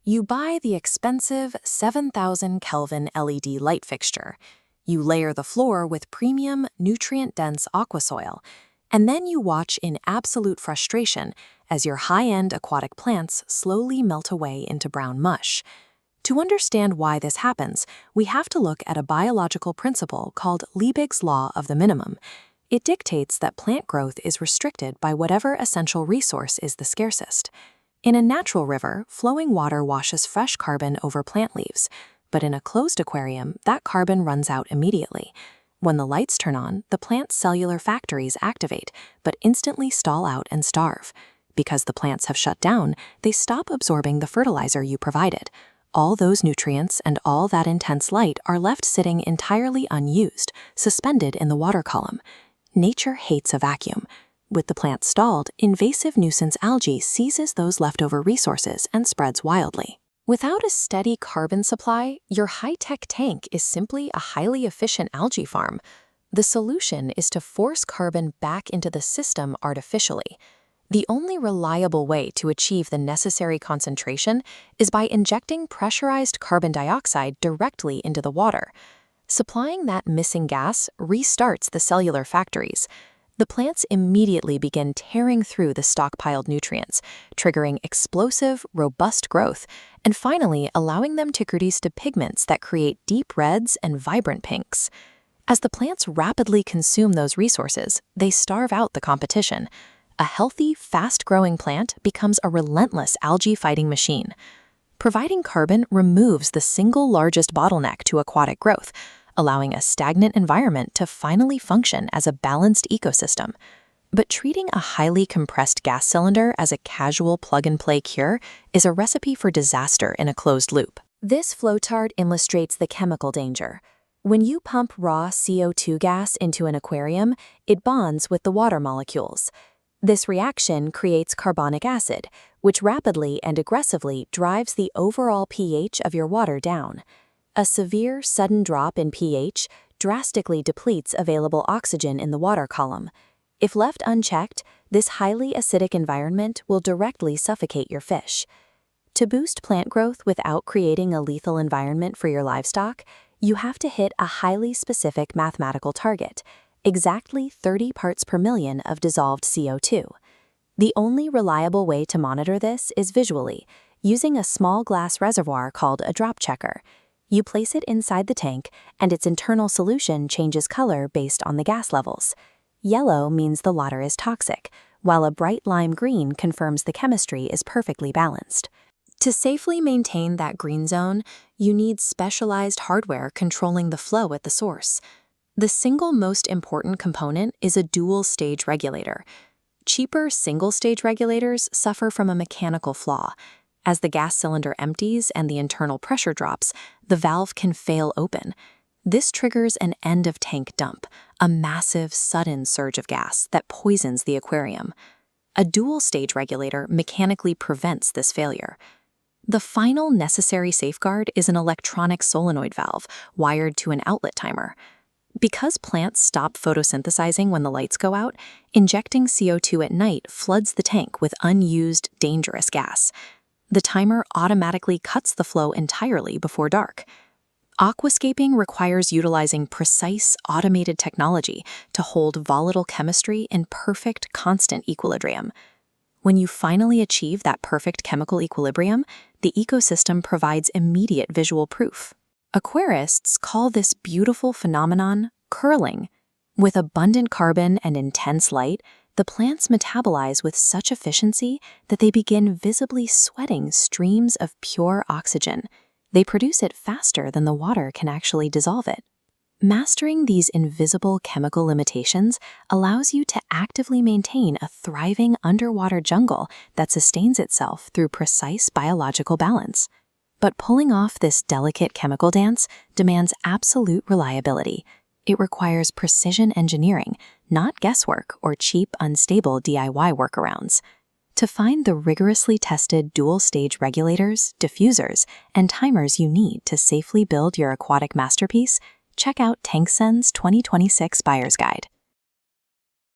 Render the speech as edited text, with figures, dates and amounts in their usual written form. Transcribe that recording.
You buy the expensive 7,000 Kelvin LED light fixture. You layer the floor with premium, nutrient-dense aqua soil, and then you watch in absolute frustration as your high-end aquatic plants slowly melt away into brown mush. To understand why this happens, we have to look at a biological principle called Liebig's law of the minimum. It dictates that plant growth is restricted by whatever essential resource is the scarcest. In a natural river, flowing water washes fresh carbon over plant leaves, but in a closed aquarium, that carbon runs out immediately. When the lights turn on, the plant's cellular factories activate, but instantly stall out and starve. Because the plants have shut down, they stop absorbing the fertilizer you provided. All those nutrients and all that intense light are left sitting entirely unused, suspended in the water column. Nature hates a vacuum. With the plants stalled, invasive nuisance algae seizes those leftover resources and spreads wildly. Without a steady carbon supply, your high-tech tank is simply a highly efficient algae farm. The solution is to force carbon back into the system artificially. The only reliable way to achieve the necessary concentration is by injecting pressurized carbon dioxide directly into the water. Supplying that missing gas restarts the cellular factories. The plants immediately begin tearing through the stockpiled nutrients, triggering explosive, robust growth, and finally allowing them to produce pigments that create deep reds and vibrant pinks. As the plants rapidly consume those resources, they starve out the competition. A healthy, fast-growing plant becomes a relentless algae-fighting machine. Providing carbon removes the single largest bottleneck to aquatic growth, allowing a stagnant environment to finally function as a balanced ecosystem. But treating a highly compressed gas cylinder as a casual plug-and-play cure is a recipe for disaster in a closed loop. This flowchart illustrates the chemical danger. When you pump raw CO2 gas into an aquarium, it bonds with the water molecules. This reaction creates carbonic acid, which rapidly and aggressively drives the overall pH of your water down. A severe, sudden drop in pH drastically depletes available oxygen in the water column. If left unchecked, this highly acidic environment will directly suffocate your fish. To boost plant growth without creating a lethal environment for your livestock, you have to hit a highly specific mathematical target, exactly 30 parts per million of dissolved CO2. The only reliable way to monitor this is visually, using a small glass reservoir called a drop checker. You place it inside the tank, and its internal solution changes color based on the gas levels. Yellow means the water is toxic, while a bright lime green confirms the chemistry is perfectly balanced. To safely maintain that green zone, you need specialized hardware controlling the flow at the source. The single most important component is a dual-stage regulator. Cheaper single-stage regulators suffer from a mechanical flaw. As the gas cylinder empties and the internal pressure drops, the valve can fail open. This triggers an end-of-tank dump, a massive, sudden surge of gas that poisons the aquarium. A dual-stage regulator mechanically prevents this failure. The final necessary safeguard is an electronic solenoid valve wired to an outlet timer. Because plants stop photosynthesizing when the lights go out, injecting CO2 at night floods the tank with unused, dangerous gas. The timer automatically cuts the flow entirely before dark. Aquascaping requires utilizing precise, automated technology to hold volatile chemistry in perfect, constant equilibrium. When you finally achieve that perfect chemical equilibrium, the ecosystem provides immediate visual proof. Aquarists call this beautiful phenomenon curling. With abundant carbon and intense light, the plants metabolize with such efficiency that they begin visibly sweating streams of pure oxygen. They produce it faster than the water can actually dissolve it. Mastering these invisible chemical limitations allows you to actively maintain a thriving underwater jungle that sustains itself through precise biological balance. But pulling off this delicate chemical dance demands absolute reliability. It requires precision engineering, not guesswork or cheap, unstable DIY workarounds. To find the rigorously tested dual-stage regulators, diffusers, and timers you need to safely build your aquatic masterpiece, check out TankZen's 2026 Buyer's Guide.